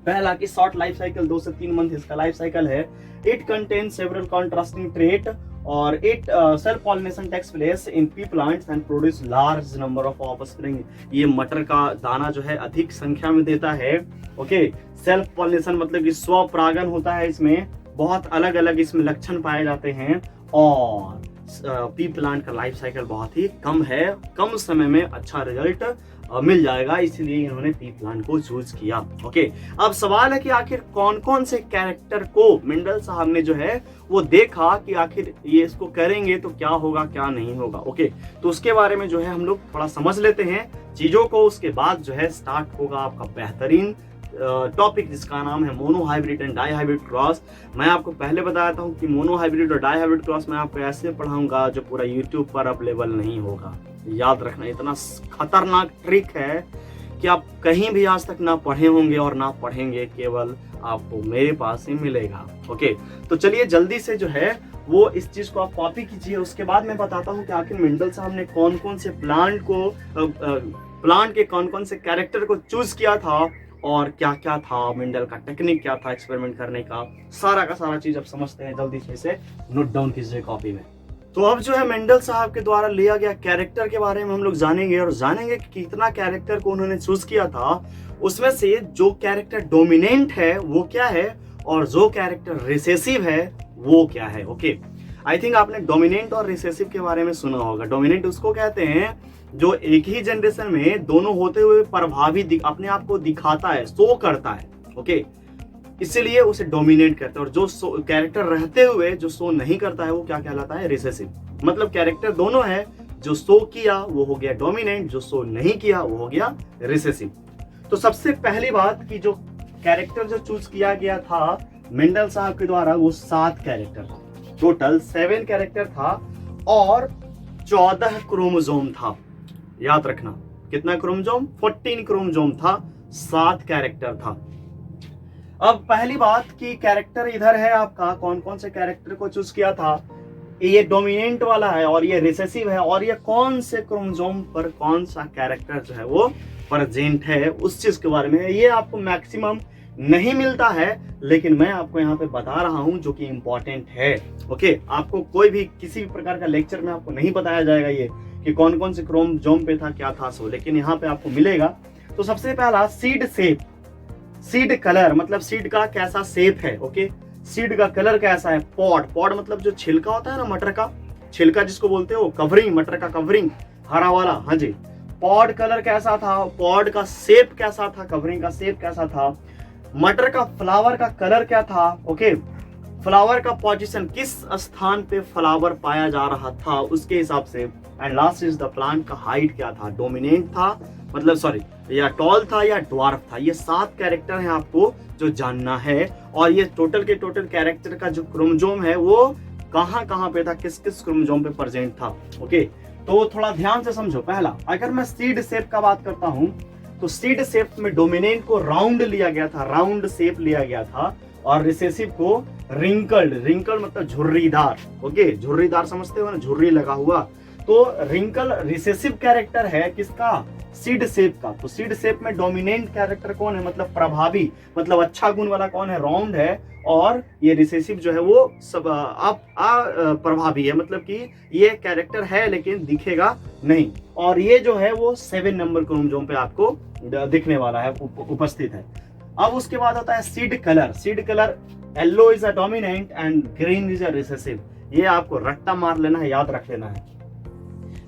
पहला कि शॉर्ट लाइफ साइकिल, 2 से 3 मंथ इसका लाइफ साइकिल है। It contain several contrasting trait और it self pollination takes place in pea plants and produce large number of offspring. ये मटर का दाना जो है अधिक संख्या में देता है। ओके, सेल्फ पॉलिनेशन मतलब कि स्वपरागन होता है, इसमें बहुत अलग अलग इसमें लक्षण पाए जाते हैं और पी प्लांट का लाइफ साइकिल बहुत ही कम है, कम समय में अच्छा रिजल्ट मिल जाएगा, इसलिए इन्होंने पी प्लांट को चूज किया। ओके, अब सवाल है कि आखिर कौन कौन से कैरेक्टर को मेंडल साहब ने जो है वो देखा कि आखिर ये इसको करेंगे तो क्या होगा क्या नहीं होगा। ओके, तो उसके बारे में जो है हम लोग थोड़ा समझ लेते हैं चीजों को, उसके बाद जो है स्टार्ट होगा आपका बेहतरीन टॉपिक जिसका नाम है monohybrid and dihybrid cross. मैं आपको पहले बताया हूँ कि मोनो हाइब्रिड और डाई हाइब्रिड क्रॉस मैं आपको ऐसे पढ़ाऊंगा जो पूरा यूट्यूब पर अवेलेबल नहीं होगा। याद रखना, इतना खतरनाक ट्रिक है कि आप कहीं भी आज तक ना पढ़े होंगे और ना पढ़ेंगे, केवल आपको मेरे पास ही मिलेगा। ओके, तो चलिए जल्दी से जो है वो इस चीज को आप कॉपी कीजिए। उसके बाद मैं बताता हूँ कि आखिर मेंडल साहब ने कौन कौन से प्लांट के कौन कौन से कैरेक्टर को चूज किया था और क्या क्या था, मेंडल का टेक्निक क्या था एक्सपेरिमेंट करने का, सारा का सारा चीज अब समझते हैं। जल्दी से इसे नोट डाउन कीजिए कॉपी में। तो अब जो है मेंडल साहब के द्वारा लिया गया कैरेक्टर के बारे में हम लोग जानेंगे और जानेंगे कि कितना कैरेक्टर को उन्होंने चूज किया था, उसमें से जो कैरेक्टर डोमिनेंट है वो क्या है और जो कैरेक्टर रिसेसिव है वो क्या है। ओके, आई थिंक आपने डोमिनेंट और रिसेसिव के बारे में सुना होगा। डोमिनेंट उसको कहते हैं जो एक ही जनरेशन में दोनों होते हुए प्रभावी अपने आप को दिखाता है, शो करता है। ओके, इसीलिए उसे डोमिनेट करते हैं। और जो कैरेक्टर रहते हुए जो शो नहीं करता है वो क्या कहलाता है, रिसेसिव। मतलब कैरेक्टर दोनों है, जो शो किया वो हो गया डोमिनेंट, जो शो नहीं किया वो हो गया रिसेसिव। तो सबसे पहली बात कि जो कैरेक्टर जो चूज किया गया था मेंडल साहब के द्वारा वो 7 कैरेक्टर था, टोटल 7 कैरेक्टर था और 14 क्रोमोसोम था। याद रखना कितना क्रोमोसोम, 14 क्रोमोसोम था, 7 कैरेक्टर था। अब पहली बात कि कैरेक्टर इधर है आपका, कौन कौन से कैरेक्टर को चूज किया था, ये डोमिनेंट वाला है और ये रिसेसिव है, और ये कौन से क्रोमोसोम पर कौन सा कैरेक्टर जो है वो प्रेजेंट है, उस चीज के बारे में। ये आपको मैक्सिमम नहीं मिलता है, लेकिन मैं आपको यहाँ पे बता रहा हूँ जो कि इंपॉर्टेंट है। ओके, आपको कोई भी किसी भी प्रकार का लेक्चर में आपको नहीं बताया जाएगा ये कि कौन कौन से क्रोमोसोम पे था क्या था सो, लेकिन यहाँ पे आपको मिलेगा। तो सबसे पहला सीड शेप, सीड कलर मतलब सीड का कैसा शेप है। ओके, सीड का कलर कैसा है, पॉड, पॉड मतलब जो छिलका होता है ना मटर का, छिलका जिसको बोलते हो, कवरिंग, मटर का कवरिंग हरा वाला, हाँ जी। पॉड कलर कैसा था, पॉड का शेप कैसा था, कवरिंग का शेप कैसा था, मटर का फ्लावर का कलर क्या था। ओके, फ्लावर का पोजीशन, किस स्थान पे फ्लावर पाया जा रहा था उसके हिसाब से। And last is the plant का हाइट क्या था, डोमिनेंट था मतलब सॉरी या टॉल था या ड्वार्फ था। ये 7 कैरेक्टर हैं आपको जो जानना है, और ये टोटल के टोटल कैरेक्टर का जो क्रोमोसोम है वो कहाँ कहाँ पे था, किस किस क्रोमोसोम पे प्रेजेंट था। ओके, तो थोड़ा ध्यान से समझो। पहला, अगर मैं सीड शेप का बात करता हूँ तो सीड शेप में डोमिनेंट को राउंड लिया गया था, राउंड शेप लिया गया था, और रिसेसिव को रिंकल्ड, रिंकल्ड मतलब झुर्रीदार। ओके, झुर्रीदार समझते हो ना, झुर्री लगा हुआ। तो रिंकल रिसेसिव कैरेक्टर है किसका, सीड शेप का। तो सीड शेप में डोमिनेंट कैरेक्टर कौन है, मतलब प्रभावी, मतलब अच्छा गुण वाला कौन है, राउंड है। और ये रिसेसिव जो है वो सब प्रभावी है, मतलब कि ये कैरेक्टर है लेकिन दिखेगा नहीं। और ये जो है वो 7 नंबर क्रोमोसोम पे आपको दिखने वाला है, उपस्थित है। अब उसके बाद होता है seed colour. Seed colour, yellow is a dominant and green is a recessive. ये आपको रट्टा मार लेना है, याद रख लेना है।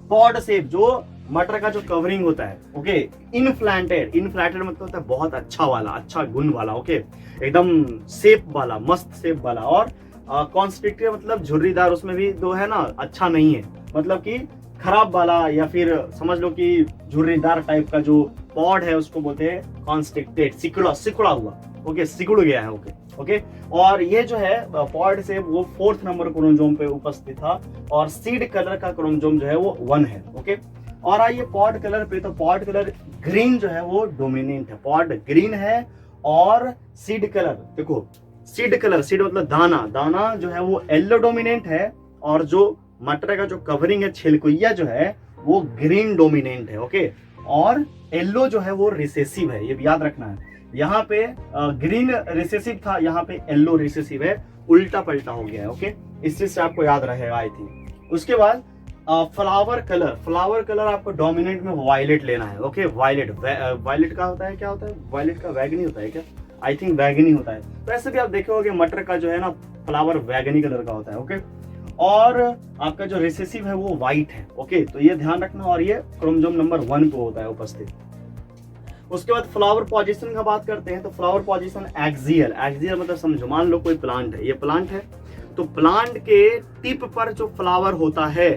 पॉड शेप, जो मटर का जो कवरिंग होता है। ओके, इनफ्लैटेड, इनफ्लैटेड मतलब होता है बहुत अच्छा वाला, अच्छा गुण वाला। ओके, एकदम शेप वाला, मस्त शेप वाला। और कॉन्स्ट्रिक्टिव मतलब झुर्रीदार, उसमें भी दो है ना, अच्छा नहीं है, मतलब कि खराब वाला, या फिर समझ लो कि झुर्रीदार टाइप का जो पॉड है उसको बोलते हैं कॉन्स्ट्रिक्टेड, सिकुड़ा हुआ। ओके, सिकुड़ गया है। ओके ओके, और ये जो है पॉड से वो 4th नंबर क्रोमोसोम पे उपस्थित था, और सीड कलर का क्रोमोसोम जो है वो 1 है। ओके, और आइए पॉड कलर पे, तो पॉड कलर ग्रीन जो है वो डोमिनेंट है, पॉड ग्रीन है। और सीड कलर देखो, सीड कलर, सीड मतलब दाना, दाना जो है वो येलो डोमिनेंट है, और जो मटर का जो कवरिंग है, छिलकुइया जो है वो ग्रीन डोमिनेंट है। ओके, और येलो जो है वो रिसेसिव है, ये भी याद रखना है। यहाँ पे ग्रीन रिसेसिव था, यहाँ पे येलो रिसेसिव है, उल्टा पलटा हो गया है। ओके, इस चीज से आपको याद रहेगा आई थिंक। उसके बाद फ्लावर कलर, फ्लावर कलर आपको डोमिनेंट में वायलेट लेना है। ओके, वायलेट, वायलेट का होता है, क्या होता है, वायलेट का वैगनी होता है क्या, आई थिंक वैगनी होता है। तो ऐसे भी आप देखोगे मटर का जो है ना फ्लावर वैगनी कलर का होता है। ओके, और आपका जो रिसेसिव है वो व्हाइट है। ओके, तो ये ध्यान रखना, और ये क्रोमोसोम नंबर 1 पे होता है उपस्थित। उसके बाद फ्लावर पोजीशन का बात करते हैं, तो फ्लावर पोजीशन एक्सियल, एक्सियल मतलब समझो, मान लो कोई प्लांट है, ये प्लांट है, तो प्लांट के टिप पर जो फ्लावर होता है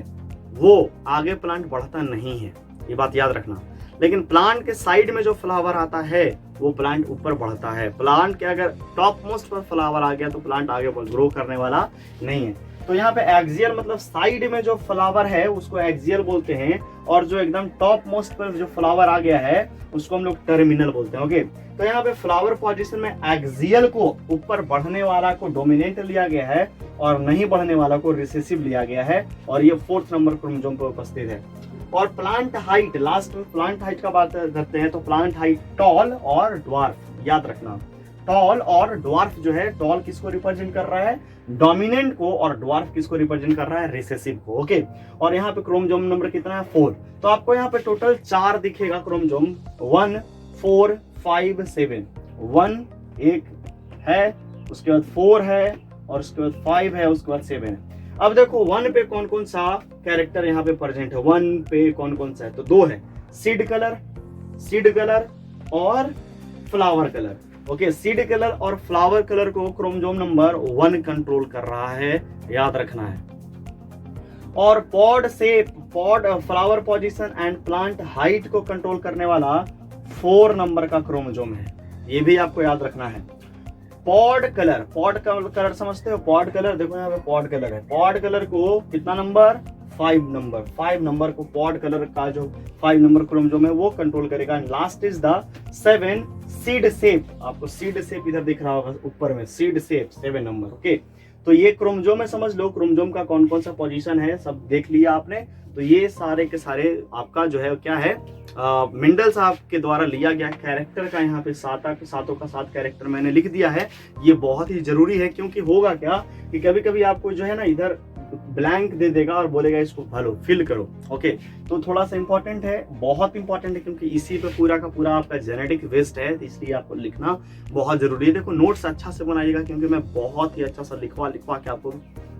वो आगे प्लांट बढ़ता नहीं है, ये बात याद रखना। लेकिन प्लांट के साइड में जो फ्लावर आता है वो प्लांट ऊपर बढ़ता है। प्लांट के अगर टॉप मोस्ट पर फ्लावर आ गया तो प्लांट आगे ग्रो करने वाला नहीं है। तो यहाँ पे एक्सियल मतलब साइड में जो फ्लावर है उसको एक्सियल बोलते हैं, और जो एकदम टॉप मोस्ट पर जो फ्लावर आ गया है उसको हम लोग टर्मिनल बोलते हैं। ओके, तो यहाँ पे फ्लावर पोजीशन में एक्सियल को ऊपर बढ़ने वाला को डोमिनेंट लिया गया है और नहीं बढ़ने वाला को रिसेसिव लिया गया है, और ये 4th नंबर क्रोमोसोम पर उपस्थित है। और प्लांट हाइट, लास्ट में प्लांट हाइट का बात करते हैं, तो प्लांट हाइट टॉल और ड्वार्फ, याद रखना। टॉल और ड्वार्फ जो है, टॉल किसको रिप्रेजेंट कर रहा है, डोमिनेंट को, और ड्वार्फ किसको रिप्रेजेंट कर रहा है, रिसेसिव को। ओके, और यहाँ पे क्रोमोसोम नंबर कितना है, 4। तो आपको यहाँ पे टोटल 4 दिखेगा क्रोमोसोम, 1 4 5 7। 1 एक है, उसके बाद 4 है, और उसके बाद 5 है, उसके बाद 7 है। अब देखो 1 पे कौन कौन सा कैरेक्टर यहाँ पे प्रेजेंट है, 1 पे कौन कौन सा है, तो 2 है, सीड कलर और flower colour. Okay, seed colour और फ्लावर कलर को क्रोमोसोम नंबर 1 कंट्रोल कर रहा है, याद रखना है। और pod shape, pod flower position and plant height को कंट्रोल करने वाला 4 नंबर का क्रोमोसोम है, ये भी आपको याद रखना है। पॉड कलर समझते हो, पॉड कलर देखो यहाँ पे पॉड कलर है, पॉड कलर को कितना नंबर, 5 नंबर को पॉड कलर का जो 5 नंबर क्रोमोसोम है वो कंट्रोल करेगा। Last is the 7 seed shape, आपको सीड शेप इधर दिख रहा होगा ऊपर में, सीड शेप 7 नंबर। ओके, तो ये क्रोमोसोम है, समझ लो क्रोमोसोम का कौन कौन सा पोजीशन है सब देख लिया आपने। तो ये सारे के सारे आपका जो है क्या है, मेंडल साहब के द्वारा लिया गया कैरेक्टर का यहाँ पे सातों का 7 कैरेक्टर मैंने लिख दिया है। ये बहुत ही जरूरी है, क्योंकि होगा क्या कि कभी कभी आपको जो है ना इधर ब्लैंक दे देगा और बोलेगा इसको भरो फिल करो। ओके, तो थोड़ा सा इंपॉर्टेंट है, बहुत इंपॉर्टेंट है, क्योंकि इसी पे पूरा का पूरा आपका जेनेटिक वेस्ट है, तो इसलिए आपको लिखना बहुत जरूरी है। देखो नोट्स अच्छा से बनाइएगा, क्योंकि मैं बहुत ही अच्छा सा लिखवा के आपको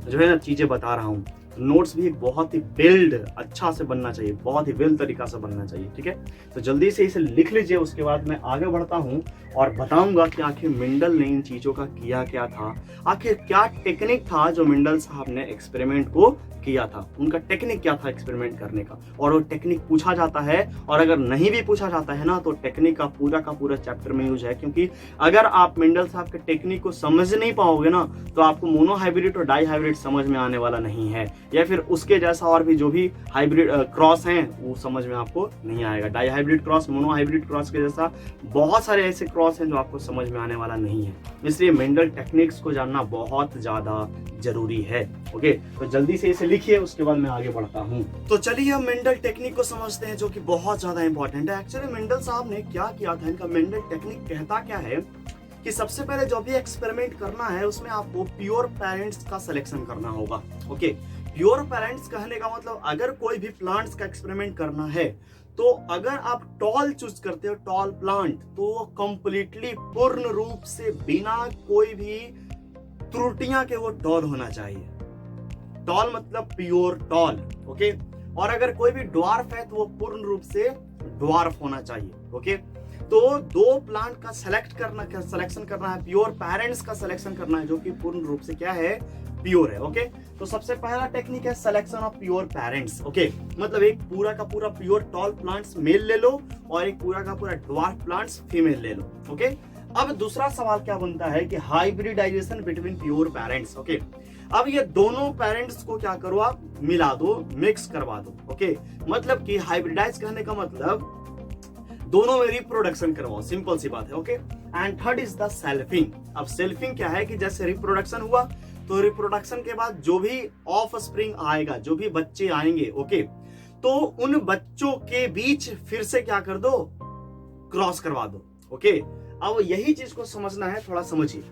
जो है ना चीजें बता रहा हूँ। नोट्स भी बहुत ही बिल्ड अच्छा से बनना चाहिए, बहुत ही वेल तरीका से बनना चाहिए, ठीक है। तो जल्दी से इसे लिख लीजिए, उसके बाद मैं आगे बढ़ता हूँ और बताऊंगा कि आखिर मेंडल ने इन चीजों का किया क्या था, आखिर क्या टेक्निक था जो मेंडल साहब ने एक्सपेरिमेंट को किया था, उनका टेक्निक क्या था एक्सपेरिमेंट करने का। और वो टेक्निक पूछा जाता है, और अगर नहीं भी पूछा जाता है ना तो टेक्निक का पूरा चैप्टर में यूज है, क्योंकि अगर आप मेंडल साहब के टेक्निक को समझ नहीं पाओगे ना तो आपको मोनोहाइब्रिड और डाईहाइब्रिड समझ में आने वाला नहीं है, या फिर उसके जैसा और भी जो भी हाइब्रिड क्रॉस हैं वो समझ में आपको नहीं आएगा। डाईहाइब्रिड क्रॉस, मोनोहाइब्रिड क्रॉस के जैसा बहुत सारे ऐसे क्रॉस हैं जो आपको समझ में आने वाला नहीं है, इसलिए मेंडल टेक्निक्स को जानना बहुत ज्यादा जरूरी है। ओके, तो जल्दी से इसे लिखिए, उसके बाद मैं आगे बढ़ता हूँ। तो चलिए हम मेंडल टेक्निक को समझते हैं, जो कि बहुत ज्यादा इंपॉर्टेंट है। एक्चुअली मेंडल साहब ने क्या किया था, इनका मेंडल टेक्निक कहता क्या है कि सबसे पहले जो भी एक्सपेरिमेंट करना है उसमें आपको प्योर पेरेंट्स का सिलेक्शन करना होगा। ओके, प्योर पेरेंट्स कहने का मतलब अगर कोई भी प्लांट्स का एक्सपेरिमेंट करना है तो अगर आप टॉल चूज करते हो, टॉल प्लांट, तो कंप्लीटली पूर्ण रूप से बिना कोई भी त्रुटियां के वो टॉल होना चाहिए। टॉल मतलब प्योर टॉल। ओके, और अगर कोई भी ड्वार्फ है तो वो पूर्ण रूप से ड्वार्फ होना चाहिए। ओके, तो 2 प्लांट का सिलेक्शन करना है, प्योर पेरेंट्स का सिलेक्शन करना है जो कि पूर्ण रूप से क्या है, प्योर है। ओके, तो सबसे पहला टेक्निक है selection of pure parents. Okay, मतलब एक पूरा का पूरा प्योर टॉल प्लांट्स मेल ले लो और एक पूरा का पूरा ड्वार्फ प्लांट्स फीमेल ले लो। ओके, अब दूसरा सवाल क्या बनता है कि hybridization between pure parents. Okay, अब ये दोनों पेरेंट्स को क्या करो, आप मिला दो, मिक्स करवा दो। ओके, मतलब कि हाइब्रिडाइज करने का मतलब दोनों में रिप्रोडक्शन करवाओ, सिंपल सी बात है। Okay, and third is the selfing. अब सेल्फिंग क्या है कि जैसे रिप्रोडक्शन हुआ तो रिप्रोडक्शन के बाद जो भी ऑफ स्प्रिंग आएगा, जो भी बच्चे आएंगे, ओके, तो उन बच्चों के बीच फिर से क्या कर दो, क्रॉस करवा दो। ओके, अब यही चीज को समझना है, थोड़ा समझिए।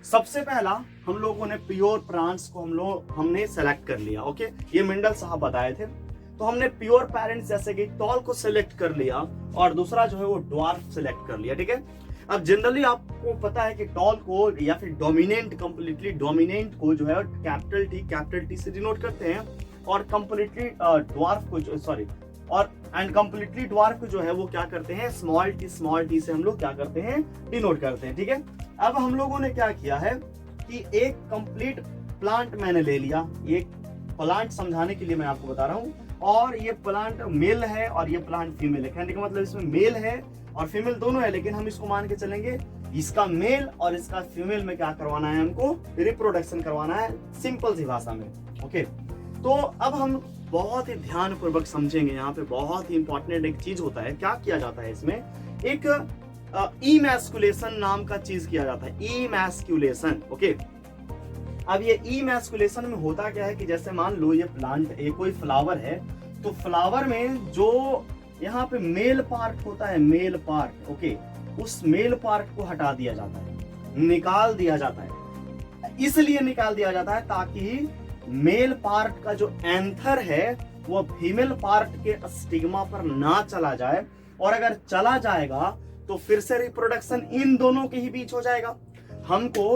सबसे पहला हम लोगों ने प्योर प्लांट्स को हमने सेलेक्ट कर लिया। ओके, ये मेंडल साहब बताए थे, तो हमने प्योर पेरेंट्स जैसे कि टॉल को सिलेक्ट कर लिया और दूसरा जो है वो ड्वार्फ सिलेक्ट कर लिया। ठीक है, अब जनरली आपको पता है कि टॉल को या फिर डोमिनेंट, कंप्लीटली डोमिनेंट को जो है कैपिटल टी से डिनोट करते हैं, और कंप्लीटली ड्वार्फ को सॉरी और एंड कंप्लीटली ड्वार्फ को जो है वो क्या करते हैं, स्मॉल टी से हम लोग क्या करते हैं, डिनोट करते हैं। ठीक है, अब हम लोगों ने क्या किया है कि एक कंप्लीट प्लांट मैंने ले लिया, एक प्लांट समझाने के लिए मैं आपको बता रहा हूँ, और ये प्लांट मेल है और ये प्लांट फीमेल है। कहने का मतलब इसमें मेल है और फीमेल दोनों है, लेकिन हम इसको मान के चलेंगे इसका मेल और इसका फीमेल में क्या करवाना है, हमको रिप्रोडक्शन करवाना है, सिंपल सी भाषा में। ओके, तो अब हम बहुत ही ध्यान पूर्वक समझेंगे। यहाँ पे बहुत ही इंपॉर्टेंट एक चीज होता है, क्या किया जाता है इसमें, एक इमैस्कुलेशन नाम का चीज किया जाता है, इमैस्कुलेशन। ओके, अब ये इमैस्कुलेशन में होता क्या है कि जैसे मान लो ये प्लांट, ये कोई फ्लावर है, तो फ्लावर में जो यहाँ पे मेल पार्ट होता है, मेल पार्ट, ओके, उस मेल पार्ट को हटा दिया जाता है, निकाल दिया जाता है। इसलिए निकाल दिया जाता है ताकि मेल पार्ट का जो एंथर है वो फीमेल पार्ट के स्टिग्मा पर ना चला जाए, और अगर चला जाएगा तो फिर से रिप्रोडक्शन इन दोनों के ही बीच हो जाएगा। हमको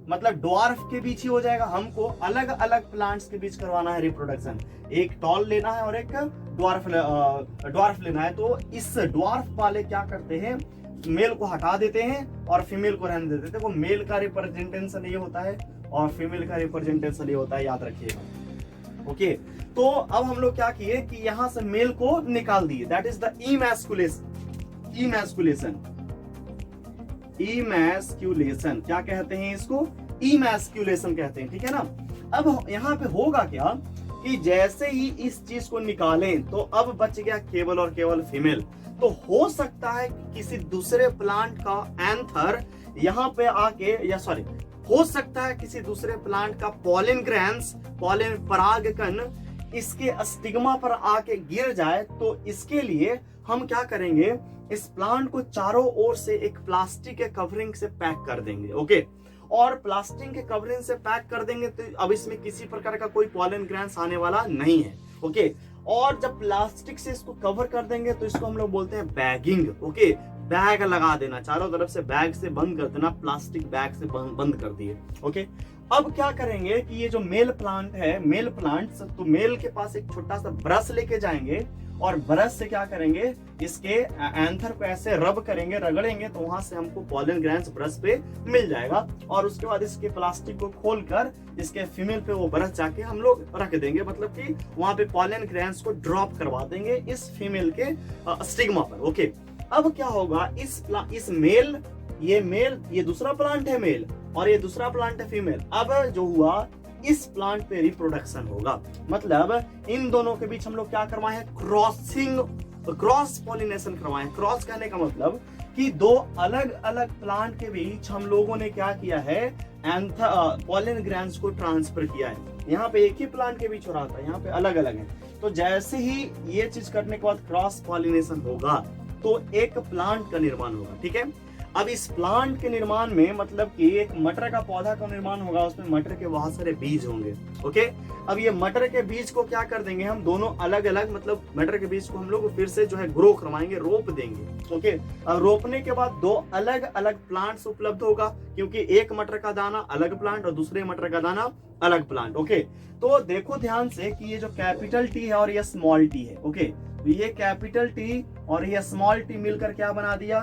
मतलब ड्वार्फ के बीच ही हो जाएगा, हमको अलग अलग प्लांट्स के बीच करवाना है रिप्रोडक्शन, एक टॉल लेना है और एक ड्वार्फ लेना है। तो इस ड्वार्फ वाले क्या करते हैं, मेल को हटा देते हैं और फीमेल को रहने देते हैं। देखो मेल का रिप्रेजेंटेशन ये होता है और फीमेल का रिप्रेजेंटेशन ये होता है, याद रखिएगा। ओके, तो अब हम लोग क्या किए कि यहां से मेल को निकाल दिए, दैट इज द इमैस्कुलेशन क्या कहते हैं इसको, इमैस्कुलेशन कहते हैं। ठीक है ना, अब यहाँ पे होगा क्या कि जैसे ही इस चीज को निकालें तो अब बच गया केवल और केवल फीमेल। तो हो सकता है कि किसी दूसरे प्लांट का एंथर यहाँ पे आके, या सॉरी, हो सकता है किसी दूसरे प्लांट का पॉलिन ग्रैंस, पॉलिन परागकण इसके स्टिग्मा पर आके गिर जाए। तो इसके लिए हम क्या करेंगे, इस प्लांट को चारों ओर से एक प्लास्टिक के कवरिंग से पैक कर देंगे। ओके, और प्लास्टिक के कवरिंग से पैक कर देंगे तो अब इसमें किसी प्रकार का कोई पॉलन ग्रैंस आने वाला नहीं है। ओके, और जब प्लास्टिक से इसको कवर कर देंगे तो इसको हम लोग बोलते हैं बैगिंग। ओके, बैग लगा देना, चारों तरफ से बैग से बंद कर देना, प्लास्टिक बैग से बंद कर दिए। ओके, अब क्या करेंगे कि ये जो मेल प्लांट है, मेल प्लांट, तो मेल के पास एक छोटा सा ब्रश लेके जाएंगे और ब्रश से क्या करेंगे, इसके एंथर को ऐसे रब करेंगे, रगड़ेंगे, तो वहां से हमको पॉलन ग्रैंस ब्रश पे मिल जाएगा। और उसके बाद इसके प्लास्टिक को खोलकर इसके फीमेल पे वो ब्रश जाके हम लोग रख देंगे, मतलब कि वहां पे पॉलन ग्रैंस को ड्रॉप करवा देंगे इस फीमेल के स्टिग्मा पर। ओके, अब क्या होगा, इस मेल, ये दूसरा प्लांट है मेल और ये दूसरा प्लांट है फीमेल। अब जो हुआ, इस प्लांट पे रिप्रोडक्शन होगा, मतलब इन दोनों के बीच हम लोग क्या करवाए हैं, क्रॉस पॉलिनेशन करवाए हैं। क्रॉस कहने का मतलब कि दो अलग अलग प्लांट के बीच हम लोगों ने क्या किया है, पॉलन ग्रैंस को ट्रांसफर किया है। यहाँ पे एक ही प्लांट के बीच हो रहा था, यहाँ पे अलग अलग है। तो जैसे ही ये चीज करने के बाद क्रॉस पॉलिनेशन होगा तो एक प्लांट का निर्माण होगा। ठीक है, अब इस प्लांट के निर्माण में मतलब कि एक मटर का पौधा का निर्माण होगा, उसमें मटर के बहुत सारे बीज होंगे। ओके, अब ये मटर के बीज को क्या कर देंगे हम, दोनों अलग अलग, मतलब मटर के बीज को हम लोग फिर से जो है ग्रो करवाएंगे, रोप देंगे। ओके, अब रोपने के बाद दो अलग अलग प्लांट्स उपलब्ध होगा, क्योंकि एक मटर का दाना अलग प्लांट और दूसरे मटर का दाना अलग प्लांट। ओके, तो देखो ध्यान से कि ये जो कैपिटल टी है और ये स्मॉल टी है। ओके, तो ये कैपिटल टी और ये स्मॉल टी मिलकर क्या बना दिया,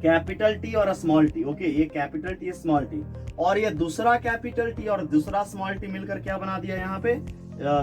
कैपिटल टी और स्मॉल टी। ओके, ये कैपिटल टी स्मॉल टी, और ये दूसरा कैपिटल टी और दूसरा स्मॉल टी मिलकर क्या बना दिया, यहाँ पे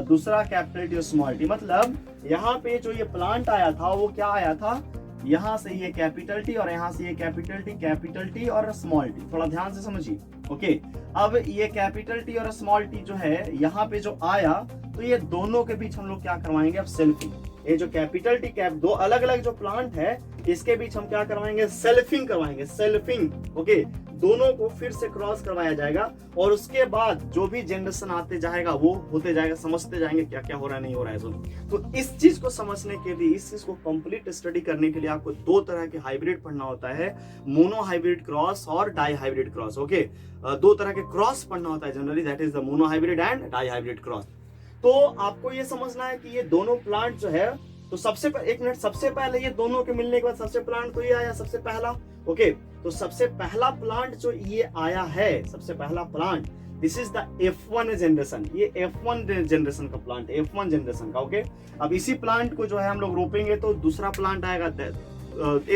दूसरा कैपिटल टी और स्मॉल टी। मतलब यहाँ पे जो ये प्लांट आया था वो क्या आया था, यहाँ से ये कैपिटल टी और यहाँ से ये कैपिटल टी और स्मॉल टी। थोड़ा ध्यान से समझिए। ओके, अब ये कैपिटल टी और स्मॉल टी जो है यहाँ पे जो आया, तो ये दोनों के बीच हम लोग क्या करवाएंगे, अब सेल्फिंग। ये जो कैपिटल टी कैप, दो अलग अलग जो प्लांट है, इसके बीच हम क्या करवाएंगे, सेल्फिंग करवाएंगे, सेल्फिंग। ओके, दोनों को फिर से क्रॉस करवाया जाएगा और उसके बाद जो भी जनरेशन आते जाएगा वो होते जाएगा, समझते जाएंगे क्या क्या हो रहा है, नहीं हो रहा है। तो इस चीज को समझने के लिए, इस चीज को कंप्लीट स्टडी करने के लिए आपको दो तरह के हाइब्रिड पढ़ना होता है, मोनो हाइब्रिड क्रॉस और डाई हाइब्रिड क्रॉस। ओके, दो तरह के क्रॉस पढ़ना होता है generally, that is the monohybrid and dihybrid cross. तो आपको ये समझना है कि ये दोनों प्लांट जो है तो एक मिनट, सबसे पहले ये दोनों के मिलने के बाद सबसे प्लांट तो ये आया सबसे पहला। ओके, तो सबसे पहला प्लांट जो ये आया है, सबसे पहला plant, this is the F1 generation. ये F1 जनरेशन का प्लांट, F1 जनरेशन का। ओके, अब इसी प्लांट को जो है हम लोग रोपेंगे तो दूसरा प्लांट आएगा।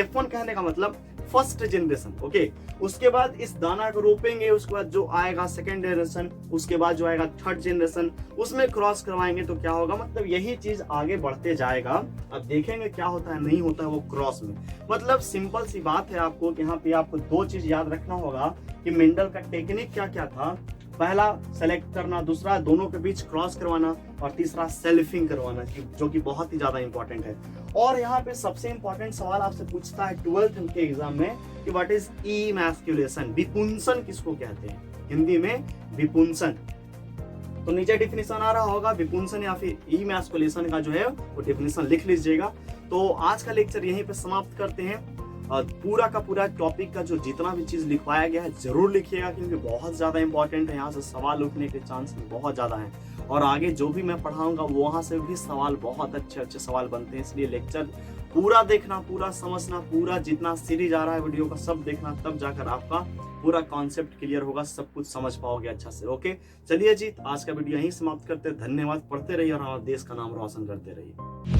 F1 कहने का मतलब फर्स्ट जनरेशन। ओके, उसके बाद इस दाना को रोपेंगे, उसके बाद जो आएगा सेकेंड जनरेशन, उसके बाद जो आएगा थर्ड जनरेशन, उसमें क्रॉस करवाएंगे तो क्या होगा, मतलब यही चीज आगे बढ़ते जाएगा। अब देखेंगे क्या होता है, नहीं होता है वो क्रॉस में। मतलब सिंपल सी बात है आपको कि यहाँ पे आपको दो चीज याद रखना होगा कि मेंडल का टेक्निक क्या क्या था। पहला सेलेक्ट करना, दूसरा दोनों के बीच क्रॉस करवाना, और तीसरा सेल्फिंग करवाना, जो कि बहुत ही ज्यादा इंपॉर्टेंट है। और यहाँ पे सबसे इंपॉर्टेंट सवाल आपसे पूछता है 12th के एग्जाम में कि व्हाट इज इमैस्कुलेशन, विपुंसन किसको कहते हैं, हिंदी में विपुंसन। तो नीचे डिफिनेशन आ रहा होगा, विपुंसन या फिर इमैस्कुलेशन का जो है वो डिफिनेशन लिख लीजिएगा। तो आज का लेक्चर यहीं पे समाप्त करते हैं। पूरा का पूरा टॉपिक का जो जितना भी चीज लिखवाया गया है जरूर लिखिएगा, क्योंकि बहुत ज्यादा इंपॉर्टेंट है। यहाँ से सवाल उठने के चांस बहुत ज्यादा है, और आगे जो भी मैं पढ़ाऊंगा वहां से भी सवाल, बहुत अच्छे अच्छे सवाल बनते हैं। इसलिए लेक्चर पूरा देखना, पूरा समझना, पूरा जितना सीरीज आ रहा है वीडियो का सब देखना, तब जाकर आपका पूरा कॉन्सेप्ट क्लियर होगा, सब कुछ समझ पाओगे अच्छा से। ओके, चलिए जी, आज का वीडियो यहीं समाप्त करते हैं। धन्यवाद, पढ़ते रहिए और हमारे देश का नाम रोशन करते रहिए।